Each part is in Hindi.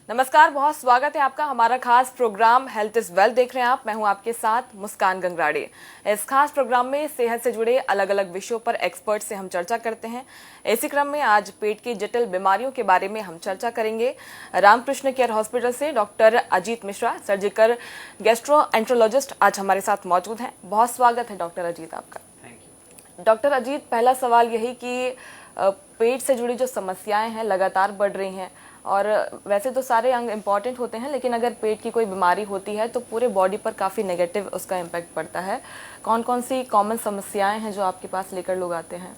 नमस्कार, बहुत स्वागत है आपका हमारा खास प्रोग्राम हेल्थ इज वेल्थ देख रहे हैं आप। मैं हूं आपके साथ मुस्कान गंगराड़े। इस खास प्रोग्राम में सेहत से जुड़े अलग अलग विषयों पर एक्सपर्ट से हम चर्चा करते हैं। इसी क्रम में आज पेट की जटिल बीमारियों के बारे में हम चर्चा करेंगे। रामकृष्ण केयर हॉस्पिटल से doctor Ajit Mishra, surgical gastroenterologist, आज हमारे साथ मौजूद हैं। बहुत स्वागत है डॉक्टर अजीत आपका। डॉक्टर अजीत, पहला सवाल यही कि पेट से जुड़ी जो समस्याएं हैं लगातार बढ़ रही हैं, और वैसे तो सारे अंग इम्पॉर्टेंट होते हैं, लेकिन अगर पेट की कोई बीमारी होती है तो पूरे बॉडी पर काफ़ी नेगेटिव उसका इम्पैक्ट पड़ता है। कौन कौन सी कॉमन समस्याएं हैं जो आपके पास लेकर लोग आते हैं?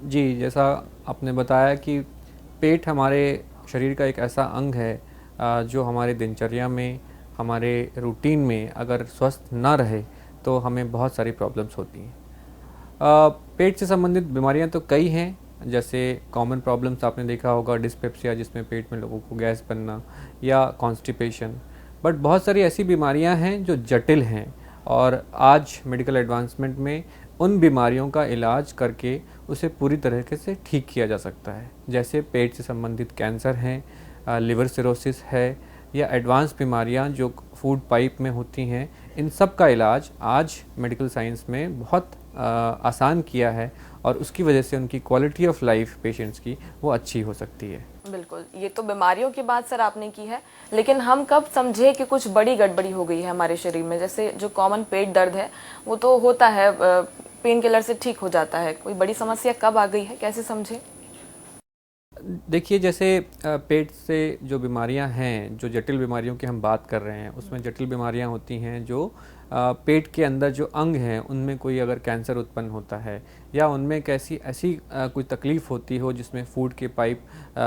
जी, जैसा आपने बताया कि पेट हमारे शरीर का एक ऐसा अंग है जो हमारे दिनचर्या में, हमारे रूटीन में अगर स्वस्थ ना रहे तो हमें बहुत सारी प्रॉब्लम्स होती हैं। पेट से संबंधित बीमारियां तो कई हैं, जैसे कॉमन प्रॉब्लम्स आपने देखा होगा डिस्पेप्सिया, जिसमें पेट में लोगों को गैस बनना, या कॉन्स्टिपेशन। बट बहुत सारी ऐसी बीमारियां हैं जो जटिल हैं, और आज मेडिकल एडवांसमेंट में उन बीमारियों का इलाज करके उसे पूरी तरीके से ठीक किया जा सकता है। जैसे पेट से संबंधित कैंसर हैं, लिवर सिरोसिस है, या एडवांस बीमारियां जो फूड पाइप में होती हैं, इन सब का इलाज आज मेडिकल साइंस में बहुत आसान किया है, और उसकी वजह से उनकी क्वालिटी ऑफ लाइफ पेशेंट्स की वो अच्छी हो सकती है। बिल्कुल, ये तो बीमारियों की बात सर आपने की है, लेकिन हम कब समझे कि कुछ बड़ी गड़बड़ी हो गई है हमारे शरीर में? जैसे जो कॉमन पेट दर्द है वो तो होता है, पेन किलर से ठीक हो जाता है। कोई बड़ी समस्या कब आ गई है, कैसे समझे? देखिए, जैसे पेट से जो बीमारियां हैं, जो जटिल बीमारियों की हम बात कर रहे हैं, उसमें जटिल बीमारियां होती हैं जो पेट के अंदर जो अंग हैं उनमें कोई अगर कैंसर उत्पन्न होता है, या उनमें कैसी ऐसी कोई तकलीफ़ होती हो जिसमें फूड के पाइप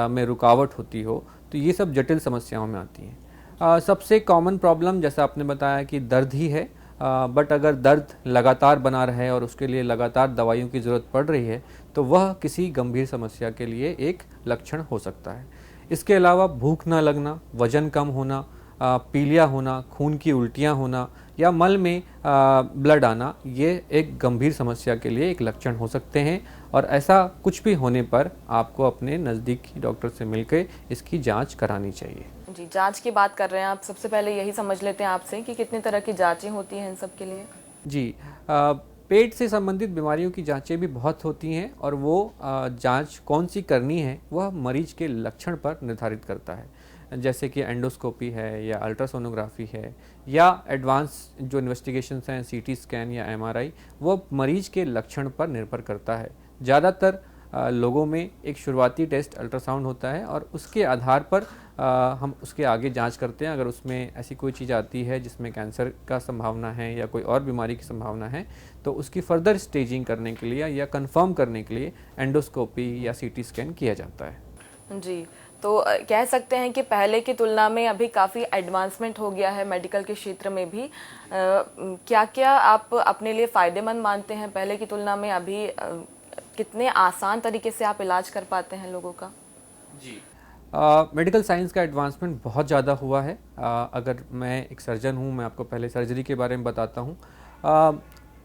में रुकावट होती हो, तो ये सब जटिल समस्याओं में आती हैं। सबसे कॉमन प्रॉब्लम जैसा आपने बताया कि दर्द ही है, बट अगर दर्द लगातार बना रहे और उसके लिए लगातार दवाइयों की ज़रूरत पड़ रही है तो वह किसी गंभीर समस्या के लिए एक लक्षण हो सकता है। इसके अलावा भूख ना लगना, वज़न कम होना, पीलिया होना, खून की उल्टियाँ होना, या मल में ब्लड आना, ये एक गंभीर समस्या के लिए एक लक्षण हो सकते हैं, और ऐसा कुछ भी होने पर आपको अपने नज़दीकी डॉक्टर से मिलकर इसकी जांच करानी चाहिए। जी, जांच की बात कर रहे हैं आप, सबसे पहले यही समझ लेते हैं आपसे कि कितने तरह की जांचें होती हैं इन सब के लिए। जी, पेट से संबंधित बीमारियों की जांचें भी बहुत होती हैं, और वो जांच कौन सी करनी है वह मरीज के लक्षण पर निर्धारित करता है। जैसे कि एंडोस्कोपी है, या अल्ट्रासोनोग्राफी है, या एडवांस जो इन्वेस्टिगेशंस हैं सीटी स्कैन या एमआरआई, वो मरीज के लक्षण पर निर्भर करता है। ज़्यादातर लोगों में एक शुरुआती टेस्ट अल्ट्रासाउंड होता है, और उसके आधार पर हम उसके आगे जांच करते हैं। अगर उसमें ऐसी कोई चीज़ आती है जिसमें कैंसर का संभावना है या कोई और बीमारी की संभावना है, तो उसकी फर्दर स्टेजिंग करने के लिए या कंफर्म करने के लिए एंडोस्कोपी या सीटी स्कैन किया जाता है। जी, तो कह सकते हैं कि पहले की तुलना में अभी काफ़ी एडवांसमेंट हो गया है मेडिकल के क्षेत्र में भी। क्या क्या आप अपने लिए फ़ायदेमंद मानते हैं पहले की तुलना में? अभी कितने आसान तरीके से आप इलाज कर पाते हैं लोगों का? जी, मेडिकल साइंस का एडवांसमेंट बहुत ज़्यादा हुआ है। अगर मैं एक सर्जन हूँ, मैं आपको पहले सर्जरी के बारे में बताता हूँ।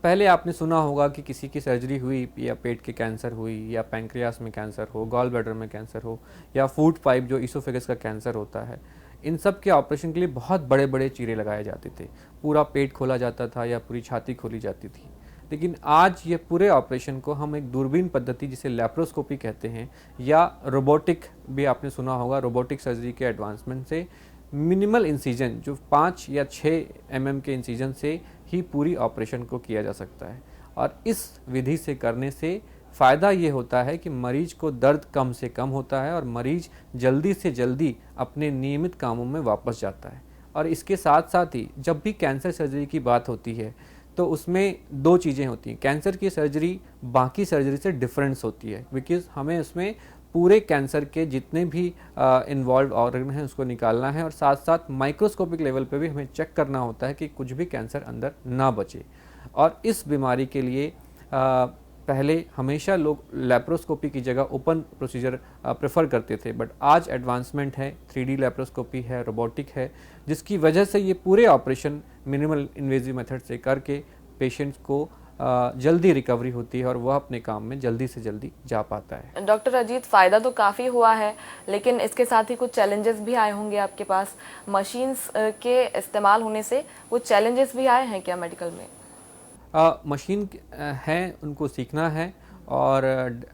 पहले आपने सुना होगा कि किसी की सर्जरी हुई, या पेट के कैंसर हुई, या पैंक्रियास में कैंसर हो, गॉल ब्लैडर में कैंसर हो, या फूड पाइप जो ईसोफेगस का कैंसर होता है, इन सब के ऑपरेशन के लिए बहुत बड़े बड़े चीरे लगाए जाते थे। पूरा पेट खोला जाता था या पूरी छाती खोली जाती थी। लेकिन आज ये पूरे ऑपरेशन को हम एक दूरबीन पद्धति, जिसे लैप्रोस्कोपी कहते हैं, या रोबोटिक भी आपने सुना होगा, रोबोटिक सर्जरी के एडवांसमेंट से मिनिमल इंसिजन, जो 5 या 6 mm के इंसिजन से ही पूरी ऑपरेशन को किया जा सकता है। और इस विधि से करने से फ़ायदा ये होता है कि मरीज को दर्द कम से कम होता है, और मरीज जल्दी से जल्दी अपने नियमित कामों में वापस जाता है। और इसके साथ साथ ही जब भी कैंसर सर्जरी की बात होती है तो उसमें दो चीज़ें होती हैं। कैंसर की सर्जरी बाकी सर्जरी से डिफरेंस होती है, बिकॉज हमें उसमें पूरे कैंसर के जितने भी इन्वॉल्व ऑर्गन हैं उसको निकालना है, और साथ साथ माइक्रोस्कोपिक लेवल पे भी हमें चेक करना होता है कि कुछ भी कैंसर अंदर ना बचे। और इस बीमारी के लिए पहले हमेशा लोग लैप्रोस्कोपी की जगह ओपन प्रोसीजर प्रेफर करते थे, बट आज एडवांसमेंट है, 3D लैप्रोस्कोपी है, रोबोटिक है, जिसकी वजह से ये पूरे ऑपरेशन मिनिमल इन्वेजिव मेथड से करके पेशेंट्स को जल्दी रिकवरी होती है और वह अपने काम में जल्दी से जल्दी जा पाता है। डॉक्टर अजीत, फ़ायदा तो काफ़ी हुआ है, लेकिन इसके साथ ही कुछ चैलेंजेस भी आए होंगे आपके पास। मशीन्स के इस्तेमाल होने से कुछ चैलेंजेस भी आए हैं क्या मेडिकल में? मशीन है, उनको सीखना है और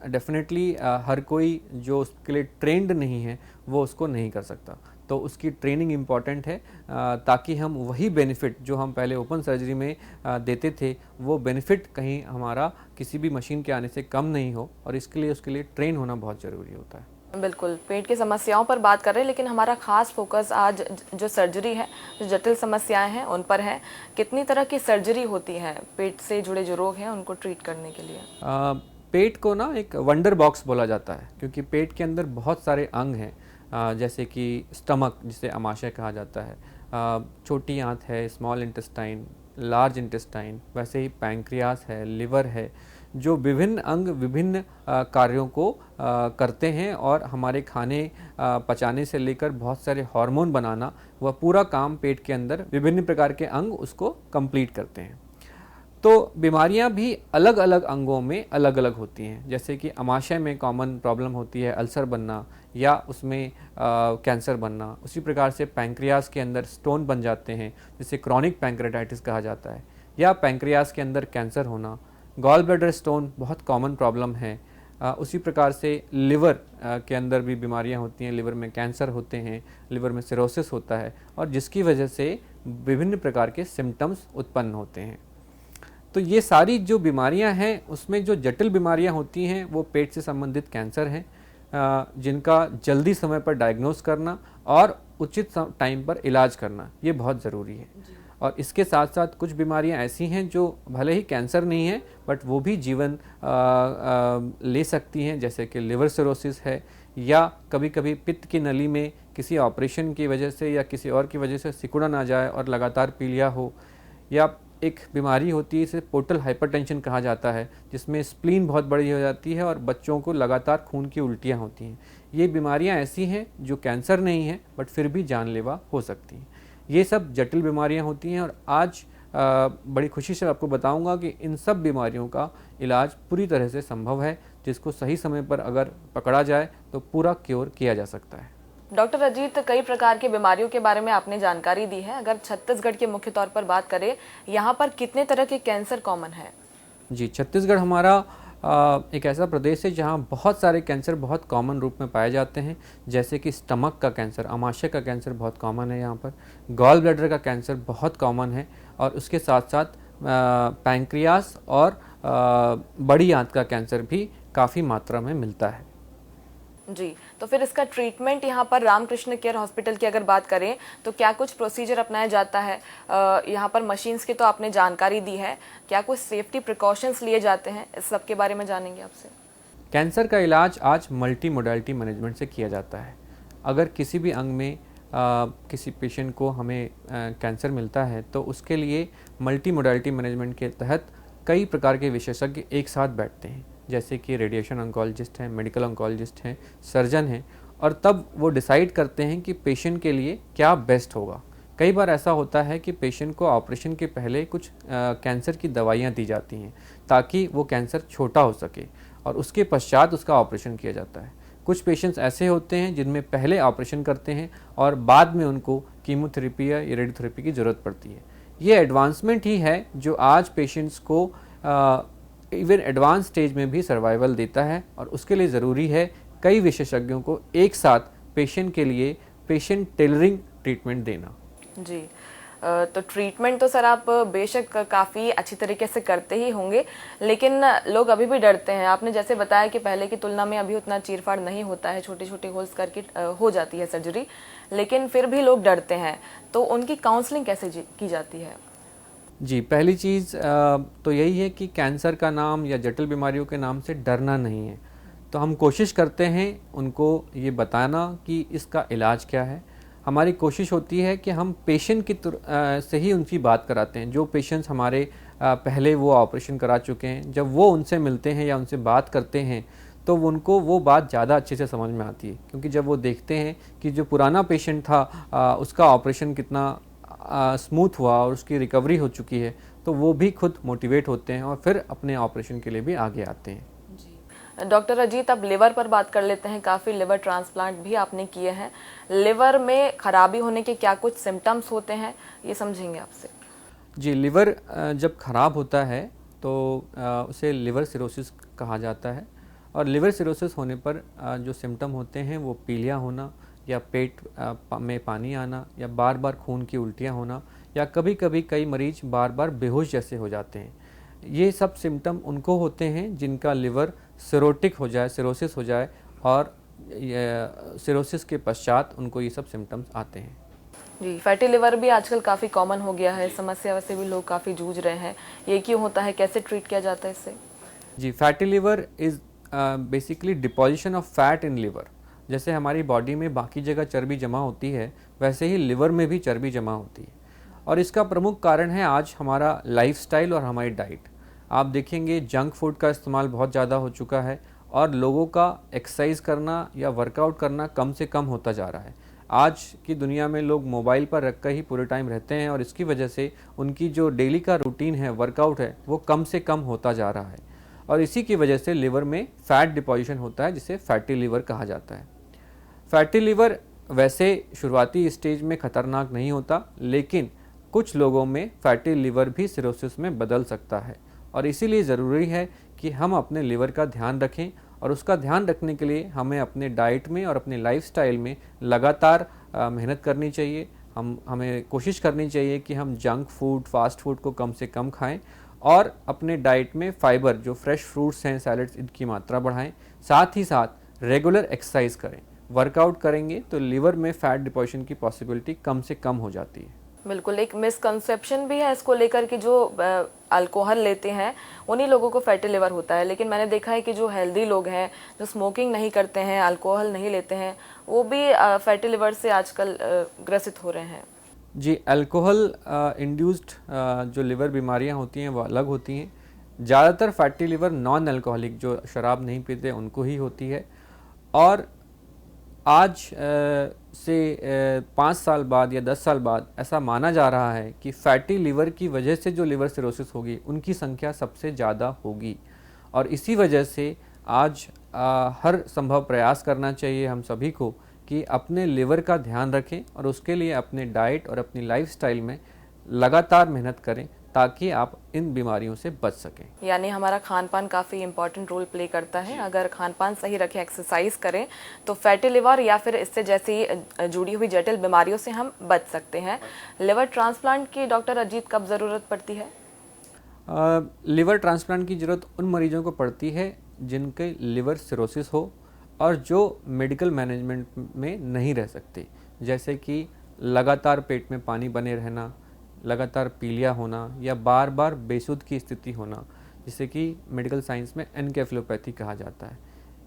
डेफिनेटली हर कोई जो उसके लिए ट्रेंड नहीं है वो उसको नहीं कर सकता, तो उसकी ट्रेनिंग इम्पॉर्टेंट है ताकि हम वही बेनिफिट जो हम पहले ओपन सर्जरी में देते थे वो बेनिफिट कहीं हमारा किसी भी मशीन के आने से कम नहीं हो, और इसके लिए उसके लिए ट्रेन होना बहुत ज़रूरी होता है। बिल्कुल, पेट की समस्याओं पर बात कर रहे हैं, लेकिन हमारा खास फोकस आज जो सर्जरी है, जो जटिल समस्याएं हैं उन पर है। कितनी तरह की सर्जरी होती है पेट से जुड़े जो रोग हैं उनको ट्रीट करने के लिए? पेट को ना एक वंडर बॉक्स बोला जाता है, क्योंकि पेट के अंदर बहुत सारे अंग हैं, जैसे कि स्टमक जिसे आमाशय कहा जाता है, छोटी आंत है, स्मॉल इंटेस्टाइन, लार्ज इंटेस्टाइन, वैसे ही पैंक्रियास है, लिवर है, जो विभिन्न अंग विभिन्न कार्यों को करते हैं और हमारे खाने पचाने से लेकर बहुत सारे हार्मोन बनाना, वह पूरा काम पेट के अंदर विभिन्न प्रकार के अंग उसको कंप्लीट करते हैं। तो बीमारियां भी अलग अलग अंगों में अलग अलग होती हैं, जैसे कि आमाशय में कॉमन प्रॉब्लम होती है अल्सर बनना या उसमें कैंसर बनना। उसी प्रकार से पैंक्रियास के अंदर स्टोन बन जाते हैं जिसे क्रॉनिक पैंक्रेटाइटिस कहा जाता है, या पैंक्रियास के अंदर कैंसर होना। गॉल ब्लैडर स्टोन बहुत कॉमन प्रॉब्लम है। उसी प्रकार से लिवर के अंदर भी बीमारियां होती हैं, लिवर में कैंसर होते हैं, लिवर में सिरोसिस होता है, और जिसकी वजह से विभिन्न प्रकार के सिम्टम्स उत्पन्न होते हैं। तो ये सारी जो बीमारियां हैं उसमें जो जटिल बीमारियां होती हैं वो पेट से संबंधित कैंसर हैं, जिनका जल्दी समय पर डायग्नोस करना और उचित टाइम पर इलाज करना ये बहुत ज़रूरी है। और इसके साथ साथ कुछ बीमारियां ऐसी हैं जो भले ही कैंसर नहीं है बट वो भी जीवन ले सकती हैं, जैसे कि लिवर सिरोसिस है, या कभी कभी पित्त की नली में किसी ऑपरेशन की वजह से या किसी और की वजह से सिकुड़ा ना जाए और लगातार पीलिया हो, या एक बीमारी होती है इसे पोर्टल हाइपरटेंशन कहा जाता है, जिसमें स्प्लीन बहुत बड़ी हो जाती है और बच्चों को लगातार खून की उल्टियाँ होती हैं। ये बीमारियां ऐसी हैं जो कैंसर नहीं है बट फिर भी जानलेवा हो सकती हैं। ये सब जटिल बीमारियां होती हैं, और आज बड़ी खुशी से आपको बताऊंगा कि इन सब बीमारियों का इलाज पूरी तरह से संभव है, जिसको सही समय पर अगर पकड़ा जाए तो पूरा क्योर किया जा सकता है। डॉक्टर अजीत, कई प्रकार की बीमारियों के बारे में आपने जानकारी दी है। अगर छत्तीसगढ़ के मुख्य तौर पर बात करें, यहाँ पर कितने तरह के कैंसर कॉमन है? जी, छत्तीसगढ़ हमारा एक ऐसा प्रदेश है जहाँ बहुत सारे कैंसर बहुत कॉमन रूप में पाए जाते हैं, जैसे कि स्टमक का कैंसर, आमाशय का कैंसर बहुत कॉमन है यहाँ पर, गॉल ब्लैडर का कैंसर बहुत कॉमन है, और उसके साथ साथ पैंक्रियास और बड़ी आंत का कैंसर भी काफ़ी मात्रा में मिलता है। जी, तो फिर इसका ट्रीटमेंट यहाँ पर रामकृष्ण केयर हॉस्पिटल की अगर बात करें तो क्या कुछ प्रोसीजर अपनाया जाता है? यहाँ पर मशीन्स की तो आपने जानकारी दी है, क्या कुछ सेफ्टी प्रिकॉशंस लिए जाते हैं? इस सब के बारे में जानेंगे आपसे। कैंसर का इलाज आज मल्टी मोडालिटी मैनेजमेंट से किया जाता है। अगर किसी भी अंग में किसी पेशेंट को हमें कैंसर मिलता है तो उसके लिए मल्टी मोडालिटी मैनेजमेंट के तहत कई प्रकार के विशेषज्ञ एक साथ बैठते हैं, जैसे कि रेडिएशन ऑन्कोलॉजिस्ट हैं, मेडिकल ऑन्कोलॉजिस्ट हैं, सर्जन हैं, और तब वो डिसाइड करते हैं कि पेशेंट के लिए क्या बेस्ट होगा। कई बार ऐसा होता है कि पेशेंट को ऑपरेशन के पहले कुछ कैंसर की दवाइयाँ दी जाती हैं ताकि वो कैंसर छोटा हो सके, और उसके पश्चात उसका ऑपरेशन किया जाता है। कुछ पेशेंट्स ऐसे होते हैं जिनमें पहले ऑपरेशन करते हैं और बाद में उनको कीमोथेरेपी या रेडियोथेरेपी की ज़रूरत पड़ती है। ये एडवांसमेंट ही है जो आज पेशेंट्स को इवन एडवांस स्टेज में भी सर्वाइवल देता है, और उसके लिए ज़रूरी है कई विशेषज्ञों को एक साथ पेशेंट के लिए पेशेंट टेलरिंग ट्रीटमेंट देना। जी, तो ट्रीटमेंट तो सर आप बेशक काफ़ी अच्छी तरीके से करते ही होंगे, लेकिन लोग अभी भी डरते हैं। आपने जैसे बताया कि पहले की तुलना में अभी उतना चीरफाड़ नहीं होता है, छोटे छोटे होल्स करके हो जाती है सर्जरी, लेकिन फिर भी लोग डरते हैं, तो उनकी काउंसलिंग कैसे की जाती है? जी, पहली चीज़ तो यही है कि कैंसर का नाम या जटिल बीमारियों के नाम से डरना नहीं है। तो हम कोशिश करते हैं उनको ये बताना कि इसका इलाज क्या है। हमारी कोशिश होती है कि हम पेशेंट की से ही उनकी बात कराते हैं। जो पेशेंट्स हमारे पहले वो ऑपरेशन करा चुके हैं, जब वो उनसे मिलते हैं या उनसे बात करते हैं तो उनको वो बात ज़्यादा अच्छे से समझ में आती है, क्योंकि जब वो देखते हैं कि जो पुराना पेशेंट था उसका ऑपरेशन कितना स्मूथ हुआ और उसकी रिकवरी हो चुकी है, तो वो भी खुद मोटिवेट होते हैं और फिर अपने ऑपरेशन के लिए भी आगे आते हैं। जी डॉक्टर अजीत, अब लिवर पर बात कर लेते हैं। काफ़ी लिवर ट्रांसप्लांट भी आपने किए हैं। लिवर में खराबी होने के क्या कुछ सिम्टम्स होते हैं, ये समझेंगे आपसे। जी, लिवर जब खराब होता है तो उसे लिवर सिरोसिस कहा जाता है। और लिवर सिरोसिस होने पर जो सिम्टम होते हैं वो पीलिया होना, या पेट में पानी आना, या बार बार खून की उल्टियाँ होना, या कभी कभी कई मरीज बार बार बेहोश जैसे हो जाते हैं। ये सब सिम्टम उनको होते हैं जिनका लिवर सिरोटिक हो जाए, सिरोसिस हो जाए, और सिरोसिस के पश्चात उनको ये सब सिम्टम्स आते हैं। जी, फैटी लिवर भी आजकल काफ़ी कॉमन हो गया है, समस्या वैसे भी लोग काफ़ी जूझ रहे हैं। ये क्यों होता है, कैसे ट्रीट किया जाता है इससे? जी, fatty liver is basically deposition of fat in liver. जैसे हमारी बॉडी में बाकी जगह चर्बी जमा होती है, वैसे ही लिवर में भी चर्बी जमा होती है। और इसका प्रमुख कारण है आज हमारा लाइफस्टाइल और हमारी डाइट। आप देखेंगे जंक फूड का इस्तेमाल बहुत ज़्यादा हो चुका है, और लोगों का एक्सरसाइज करना या वर्कआउट करना कम से कम होता जा रहा है। आज की दुनिया में लोग मोबाइल पर रख कर ही पूरे टाइम रहते हैं, और इसकी वजह से उनकी जो डेली का रूटीन है, वर्कआउट है, वो कम से कम होता जा रहा है। और इसी की वजह से लिवर में फैट डिपॉजिशन होता है, जिसे फैटी लिवर कहा जाता है। फैटी लिवर वैसे शुरुआती स्टेज में खतरनाक नहीं होता, लेकिन कुछ लोगों में फैटी लिवर भी सिरोसिस में बदल सकता है। और इसीलिए ज़रूरी है कि हम अपने लिवर का ध्यान रखें, और उसका ध्यान रखने के लिए हमें अपने डाइट में और अपने लाइफस्टाइल में लगातार मेहनत करनी चाहिए। हमें कोशिश करनी चाहिए कि हम जंक फूड, फास्ट फूड को कम से कम खाएं, और अपने डाइट में फाइबर, जो फ्रेश फ्रूट्स हैं, सैलड्स, इनकी मात्रा बढ़ाएं। साथ ही साथ रेगुलर एक्सरसाइज करें। वर्कआउट करेंगे तो लिवर में फैट डिपॉजिशन की पॉसिबिलिटी कम से कम हो जाती है। बिल्कुल, एक मिसकंसेप्शन भी है इसको लेकर कि जो अल्कोहल लेते हैं उन्हीं लोगों को फैटी लिवर होता है, लेकिन मैंने देखा है कि जो हेल्दी लोग हैं, जो स्मोकिंग नहीं करते हैं, अल्कोहल नहीं लेते हैं, वो भी फैटी लिवर से आजकल ग्रसित हो रहे हैं। जी, अल्कोहल इंड्यूस्ड जो लिवर बीमारियां होती हैं वो अलग होती हैं। ज़्यादातर फैटी लिवर नॉन अल्कोहलिक, जो शराब नहीं पीते, उनको ही होती है। और आज से 5 साल बाद या 10 साल बाद ऐसा माना जा रहा है कि फैटी लिवर की वजह से जो लिवर सिरोसिस होगी, उनकी संख्या सबसे ज़्यादा होगी। और इसी वजह से आज हर संभव प्रयास करना चाहिए हम सभी को कि अपने लिवर का ध्यान रखें, और उसके लिए अपने डाइट और अपनी लाइफस्टाइल में लगातार मेहनत करें, ताकि आप इन बीमारियों से बच सकें। यानी हमारा खान पान काफ़ी इंपॉर्टेंट रोल प्ले करता है। अगर खान पान सही रखें, एक्सरसाइज करें, तो फैटी लिवर या फिर इससे जैसी जुड़ी हुई जटिल बीमारियों से हम बच सकते हैं। लिवर ट्रांसप्लांट की डॉक्टर अजीत कब ज़रूरत पड़ती है? लिवर ट्रांसप्लांट की ज़रूरत उन मरीजों को पड़ती है जिनके लिवर सिरोसिस हो और जो मेडिकल मैनेजमेंट में नहीं रह सकते, जैसे कि लगातार पेट में पानी बने रहना, लगातार पीलिया होना, या बार बार बेसुध की स्थिति होना, जिसे कि मेडिकल साइंस में एनकेफेलोपैथी कहा जाता है।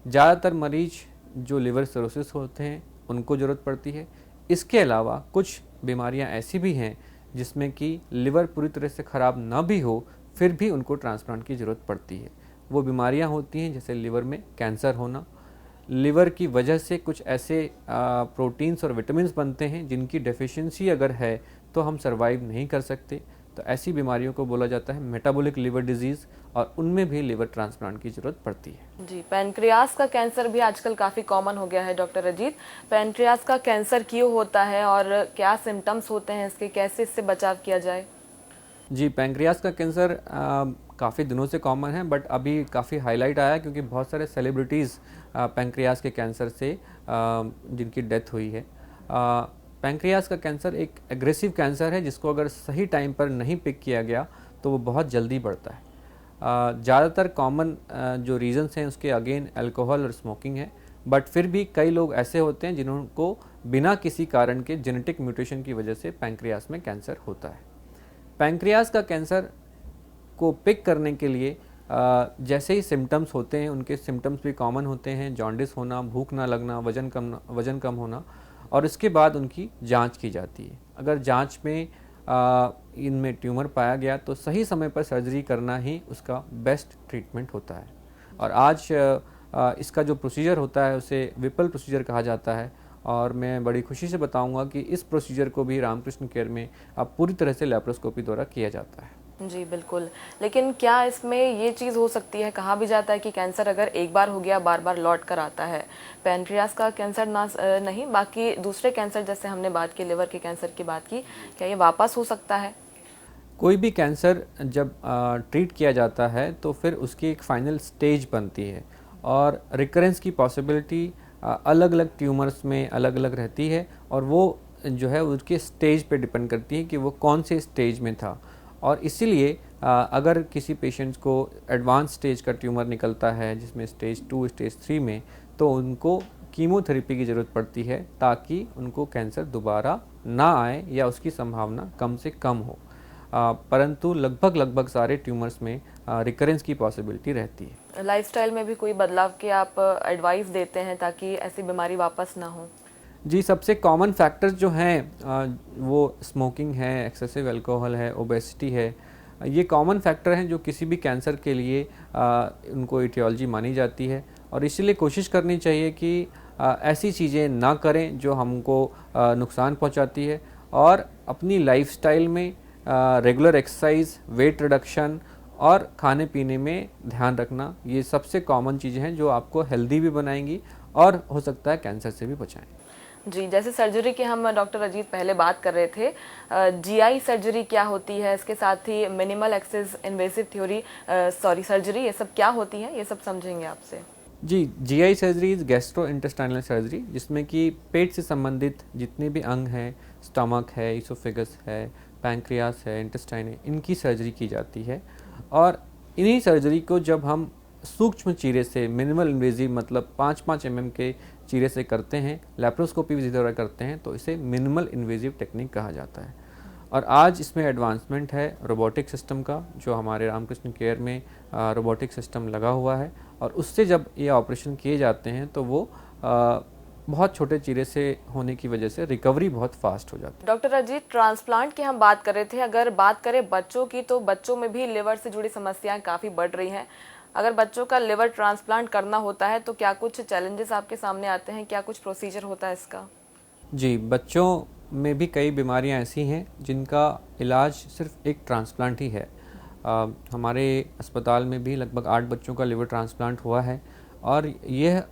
ज़्यादातर मरीज जो लिवर सिरोसिस होते हैं उनको ज़रूरत पड़ती है। इसके अलावा कुछ बीमारियां ऐसी भी हैं जिसमें कि लिवर पूरी तरह से ख़राब ना भी हो, फिर भी उनको ट्रांसप्लांट की ज़रूरत पड़ती है। वो बीमारियां होती हैं जैसे लिवर में कैंसर होना, लिवर की वजह से कुछ ऐसे प्रोटीन्स और विटामिन्स बनते हैं जिनकी डेफिशिएंसी अगर है तो हम सर्वाइव नहीं कर सकते। तो ऐसी बीमारियों को बोला जाता है मेटाबॉलिक लिवर डिजीज़, और उनमें भी लिवर ट्रांसप्लांट की ज़रूरत पड़ती है। जी, पैनक्रियास का कैंसर भी आजकल काफ़ी कॉमन हो गया है डॉक्टर अजीत। पैनक्रियास का कैंसर क्यों होता है और क्या सिम्टम्स होते हैं इसके, कैसे इससे बचाव किया जाए? जी, पैंक्रियास का कैंसर काफ़ी दिनों से कॉमन है, बट अभी काफ़ी हाईलाइट आया क्योंकि बहुत सारे सेलिब्रिटीज़ पैंक्रियास के कैंसर से जिनकी डेथ हुई है। पैंक्रियास का कैंसर एक एग्रेसिव कैंसर है, जिसको अगर सही टाइम पर नहीं पिक किया गया तो वो बहुत जल्दी बढ़ता है। ज़्यादातर कॉमन जो रीजंस हैं उसके अगेन अल्कोहल और स्मोकिंग है, बट फिर भी कई लोग ऐसे होते हैं जिनको बिना किसी कारण के जेनेटिक म्यूटेशन की वजह से पैंक्रियास में कैंसर होता है। पैंक्रियास का कैंसर को पिक करने के लिए जैसे ही सिम्टम्स होते हैं, उनके सिम्टम्स भी कॉमन होते हैं, जॉन्डिस होना, भूख ना लगना, वजन कम होना, और इसके बाद उनकी जांच की जाती है। अगर जांच में इनमें ट्यूमर पाया गया तो सही समय पर सर्जरी करना ही उसका बेस्ट ट्रीटमेंट होता है। और आज इसका जो प्रोसीजर होता है उसे विपल प्रोसीजर कहा जाता है, और मैं बड़ी खुशी से बताऊंगा कि इस प्रोसीजर को भी रामकृष्ण केयर में अब पूरी तरह से लैप्रोस्कोपी द्वारा किया जाता है। जी बिल्कुल, लेकिन क्या इसमें ये चीज़ हो सकती है, कहा भी जाता है कि कैंसर अगर एक बार हो गया बार बार लौट कर आता है, पैनक्रियास का कैंसर नहीं बाकी दूसरे कैंसर जैसे हमने बात की लिवर के कैंसर की बात की, क्या ये वापस हो सकता है? कोई भी कैंसर जब ट्रीट किया जाता है तो फिर उसकी एक फाइनल स्टेज बनती है और रिकरेंस की पॉसिबिलिटी अलग अलग ट्यूमर्स में अलग अलग रहती है और वो जो है उसके स्टेज पे डिपेंड करती है कि वो कौन से स्टेज में था। और इसीलिए अगर किसी पेशेंट्स को एडवांस स्टेज का ट्यूमर निकलता है जिसमें स्टेज 2 स्टेज 3 में, तो उनको कीमोथेरेपी की ज़रूरत पड़ती है ताकि उनको कैंसर दोबारा ना आए या उसकी संभावना कम से कम हो। परंतु लगभग सारे ट्यूमर्स में रिकरेंस की पॉसिबिलिटी रहती है। लाइफस्टाइल में भी कोई बदलाव के आप एडवाइस देते हैं ताकि ऐसी बीमारी वापस ना हो? जी, सबसे कॉमन फैक्टर्स जो हैं वो स्मोकिंग है, एक्सेसिव अल्कोहल है, ओबेसिटी है। ये कॉमन फैक्टर हैं जो किसी भी कैंसर के लिए उनको इटियोलॉजी मानी जाती है और इसीलिए कोशिश करनी चाहिए कि ऐसी चीज़ें ना करें जो हमको नुकसान पहुंचाती है और अपनी लाइफस्टाइल में रेगुलर एक्सरसाइज, वेट रिडक्शन और खाने पीने में ध्यान रखना, ये सबसे कॉमन चीज़ें हैं जो आपको हेल्दी भी बनाएंगी और हो सकता है कैंसर से भी बचाएं। जी, जैसे सर्जरी की हम डॉक्टर अजीत पहले बात कर रहे थे, जीआई सर्जरी क्या होती है, इसके साथ ही मिनिमल एक्सेस इन्वेसिव सर्जरी, ये सब क्या होती है, ये सब समझेंगे आपसे। जी, GI surgery is gastrointestinal surgery, जिसमें कि पेट से संबंधित जितने भी अंग हैं, स्टमक है, इसोफेगस है, पैंक्रियास है, इंटेस्टाइन है, इनकी सर्जरी की जाती है। और इन्हीं सर्जरी को जब हम सूक्ष्म चीरे से, मिनिमल इन्वेजिव मतलब 5-5 mm के चीरे से करते हैं, लैप्रोस्कोपी विधि द्वारा करते हैं, तो इसे मिनिमल इन्वेजिव टेक्निक कहा जाता है। और आज इसमें एडवांसमेंट है रोबोटिक सिस्टम का, जो हमारे रामकृष्ण केयर में रोबोटिक सिस्टम लगा हुआ है और उससे जब ये ऑपरेशन किए जाते हैं तो वो बहुत छोटे चीरे से होने की वजह से रिकवरी बहुत फास्ट हो जाती है। डॉक्टर अजीत, ट्रांसप्लांट की हम बात कर रहे थे, अगर बात करें बच्चों की तो बच्चों में भी लिवर से जुड़ी समस्याएं काफ़ी बढ़ रही हैं। अगर बच्चों का लिवर ट्रांसप्लांट करना होता है तो क्या कुछ चैलेंजेस आपके सामने आते हैं, क्या कुछ प्रोसीजर होता है इसका? जी, बच्चों में भी कई बीमारियां ऐसी हैं जिनका इलाज सिर्फ एक ट्रांसप्लांट ही है। हमारे अस्पताल में भी लगभग 8 बच्चों का लिवर ट्रांसप्लांट हुआ है और यह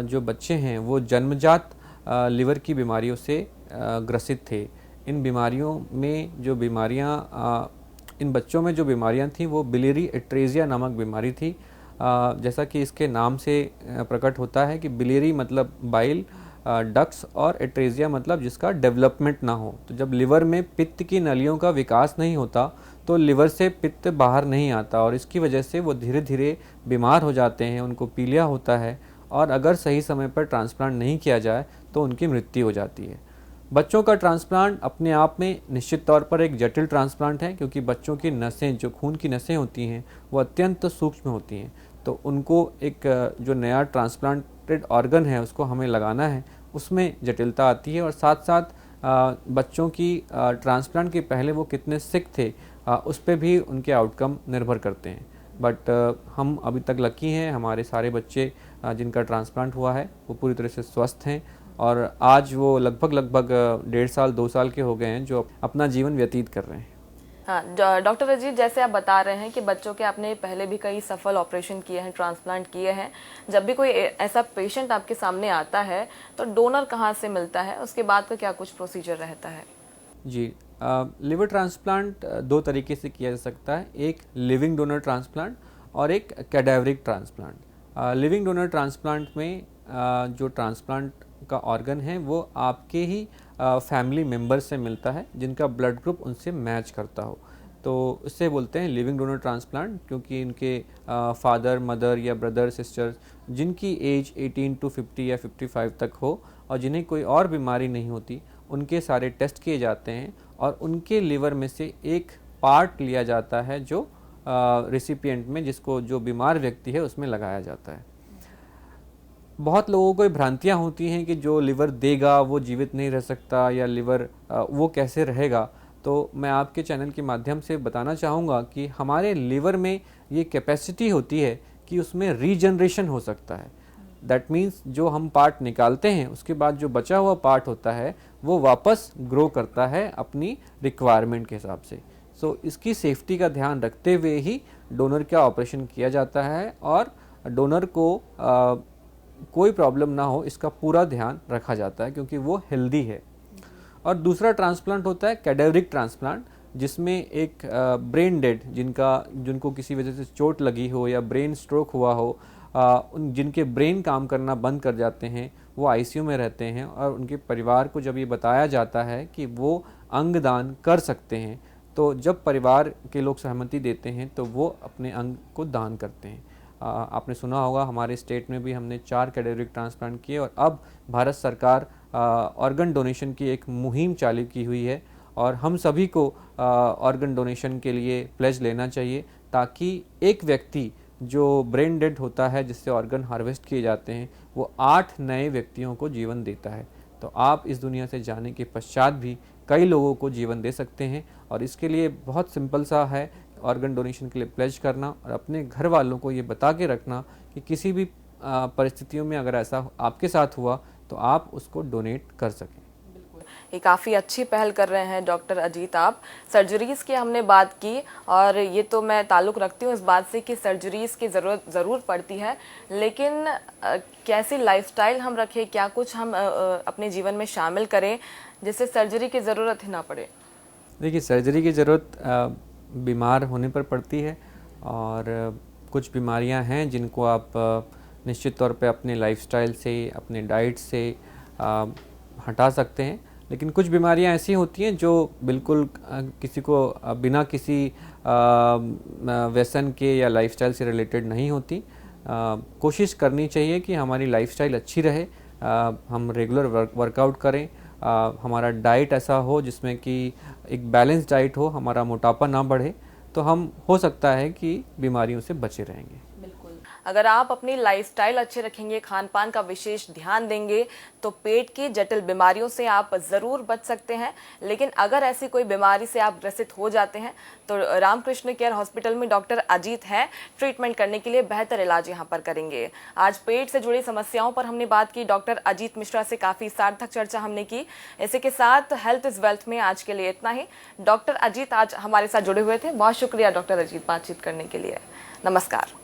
जो बच्चे हैं वो जन्मजात लिवर की बीमारियों से ग्रसित थे। इन बीमारियों में जो बीमारियां इन बच्चों में जो बीमारियां थी वो बिलियरी एट्रेजिया नामक बीमारी थी। जैसा कि इसके नाम से प्रकट होता है कि बिलियरी मतलब बाइल डक्ट्स और एट्रेजिया मतलब जिसका डेवलपमेंट ना हो। तो जब लिवर में पित्त की नलियों का विकास नहीं होता तो लिवर से पित्त बाहर नहीं आता और इसकी वजह से वो धीरे धीरे बीमार हो जाते हैं, उनको पीलिया होता है और अगर सही समय पर ट्रांसप्लांट नहीं किया जाए तो उनकी मृत्यु हो जाती है। बच्चों का ट्रांसप्लांट अपने आप में निश्चित तौर पर एक जटिल ट्रांसप्लांट है, क्योंकि बच्चों की नसें, जो खून की नसें होती हैं, वो अत्यंत सूक्ष्म होती हैं। तो उनको एक जो नया ट्रांसप्लांटेड ऑर्गन है उसको हमें लगाना है, उसमें जटिलता आती है और साथ साथ बच्चों की ट्रांसप्लांट के पहले वो कितने सिक थे उस पर भी उनके आउटकम निर्भर करते हैं। बट हम अभी तक लकी हैं, हमारे सारे बच्चे जिनका ट्रांसप्लांट हुआ है वो पूरी तरह से स्वस्थ हैं और आज वो लगभग 1.5 साल 2 साल के हो गए हैं जो अपना जीवन व्यतीत कर रहे हैं। हाँ डॉक्टर अजीत, जैसे आप बता रहे हैं कि बच्चों के आपने पहले भी कई सफल ऑपरेशन किए हैं, ट्रांसप्लांट किए हैं, जब भी कोई ऐसा पेशेंट आपके सामने आता है तो डोनर कहाँ से मिलता है, उसके बाद का क्या कुछ प्रोसीजर रहता है? जी, लिवर ट्रांसप्लांट 2 तरीके से किया जा सकता है, एक लिविंग डोनर ट्रांसप्लांट और एक कैडावरिक ट्रांसप्लांट। लिविंग डोनर ट्रांसप्लांट में जो ट्रांसप्लांट का ऑर्गन है वो आपके ही फैमिली मेम्बर से मिलता है जिनका ब्लड ग्रुप उनसे मैच करता हो, तो इससे बोलते हैं लिविंग डोनर ट्रांसप्लांट, क्योंकि इनके फादर, मदर या ब्रदर, सिस्टर्स जिनकी एज 18 to 50 या 55 तक हो और जिन्हें कोई और बीमारी नहीं होती, उनके सारे टेस्ट किए जाते हैं और उनके लिवर में से एक पार्ट लिया जाता है जो रेसिपिएंट में, जिसको जो बीमार व्यक्ति है उसमें लगाया जाता है। बहुत लोगों को भ्रांतियाँ होती हैं कि जो लिवर देगा वो जीवित नहीं रह सकता या लिवर वो कैसे रहेगा। तो मैं आपके चैनल के माध्यम से बताना चाहूँगा कि हमारे लिवर में ये कैपेसिटी होती है कि उसमें रीजनरेशन हो सकता है। दैट मीन्स जो हम पार्ट निकालते हैं उसके बाद जो बचा हुआ पार्ट होता है वो वापस ग्रो करता है अपनी रिक्वायरमेंट के हिसाब से। सो इसकी सेफ्टी का ध्यान रखते हुए ही डोनर का ऑपरेशन किया जाता है और डोनर को कोई प्रॉब्लम ना हो इसका पूरा ध्यान रखा जाता है क्योंकि वो हेल्दी है। और दूसरा ट्रांसप्लांट होता है कैडेवरिक ट्रांसप्लांट, जिसमें एक ब्रेन डेड जिनको किसी वजह से चोट लगी हो या ब्रेन स्ट्रोक हुआ हो, जिनके ब्रेन काम करना बंद कर जाते हैं, वो आईसीयू में रहते हैं और उनके परिवार को जब ये बताया जाता है कि वो अंग दान कर सकते हैं, तो जब परिवार के लोग सहमति देते हैं तो वो अपने अंग को दान करते हैं। आपने सुना होगा हमारे स्टेट में भी हमने 4 कैडेवरिक ट्रांसप्लांट किए और अब भारत सरकार ऑर्गन डोनेशन की एक मुहिम चालू की हुई है और हम सभी को ऑर्गन डोनेशन के लिए प्लेज लेना चाहिए ताकि एक व्यक्ति जो ब्रेन डेड होता है जिससे ऑर्गन हार्वेस्ट किए जाते हैं वो 8 नए व्यक्तियों को जीवन देता है। तो आप इस दुनिया से जाने के पश्चात भी कई लोगों को जीवन दे सकते हैं और इसके लिए बहुत सिंपल सा है ऑर्गन डोनेशन के लिए प्लेज करना और अपने घर वालों को ये बता के रखना कि किसी भी परिस्थितियों में अगर ऐसा आपके साथ हुआ तो आप उसको डोनेट कर सकें। ये काफ़ी अच्छी पहल कर रहे हैं डॉक्टर अजीत आप। सर्जरीज़ की हमने बात की और ये तो मैं ताल्लुक़ रखती हूँ इस बात से कि सर्जरीज़ की ज़रूरत ज़रूर पड़ती है, लेकिन कैसी लाइफस्टाइल हम रखें, क्या कुछ हम अपने जीवन में शामिल करें जिससे सर्जरी की ज़रूरत ही ना पड़े? देखिए, सर्जरी की ज़रूरत बीमार होने पर पड़ती है और कुछ बीमारियां हैं जिनको आप निश्चित तौर पे अपने लाइफस्टाइल से, अपने डाइट से हटा सकते हैं, लेकिन कुछ बीमारियां ऐसी होती हैं जो बिल्कुल किसी को बिना किसी व्यसन के या लाइफस्टाइल से रिलेटेड नहीं होती। कोशिश करनी चाहिए कि हमारी लाइफस्टाइल अच्छी रहे, हम रेगुलर वर्कआउट करें, हमारा डाइट ऐसा हो जिसमें कि एक बैलेंस डाइट हो, हमारा मोटापा ना बढ़े, तो हम हो सकता है कि बीमारियों से बचे रहेंगे। अगर आप अपनी लाइफस्टाइल अच्छे रखेंगे, खान पान का विशेष ध्यान देंगे तो पेट की जटिल बीमारियों से आप ज़रूर बच सकते हैं। लेकिन अगर ऐसी कोई बीमारी से आप ग्रसित हो जाते हैं तो रामकृष्ण केयर हॉस्पिटल में डॉक्टर अजीत हैं, ट्रीटमेंट करने के लिए बेहतर इलाज यहाँ पर करेंगे। आज पेट से जुड़ी समस्याओं पर हमने बात की, डॉक्टर अजीत मिश्रा से काफ़ी सार्थक चर्चा हमने की। इसी के साथ हेल्थ इज़ वेल्थ में आज के लिए इतना ही। डॉक्टर अजीत आज हमारे साथ जुड़े हुए थे, बहुत शुक्रिया डॉक्टर अजीत बातचीत करने के लिए। नमस्कार।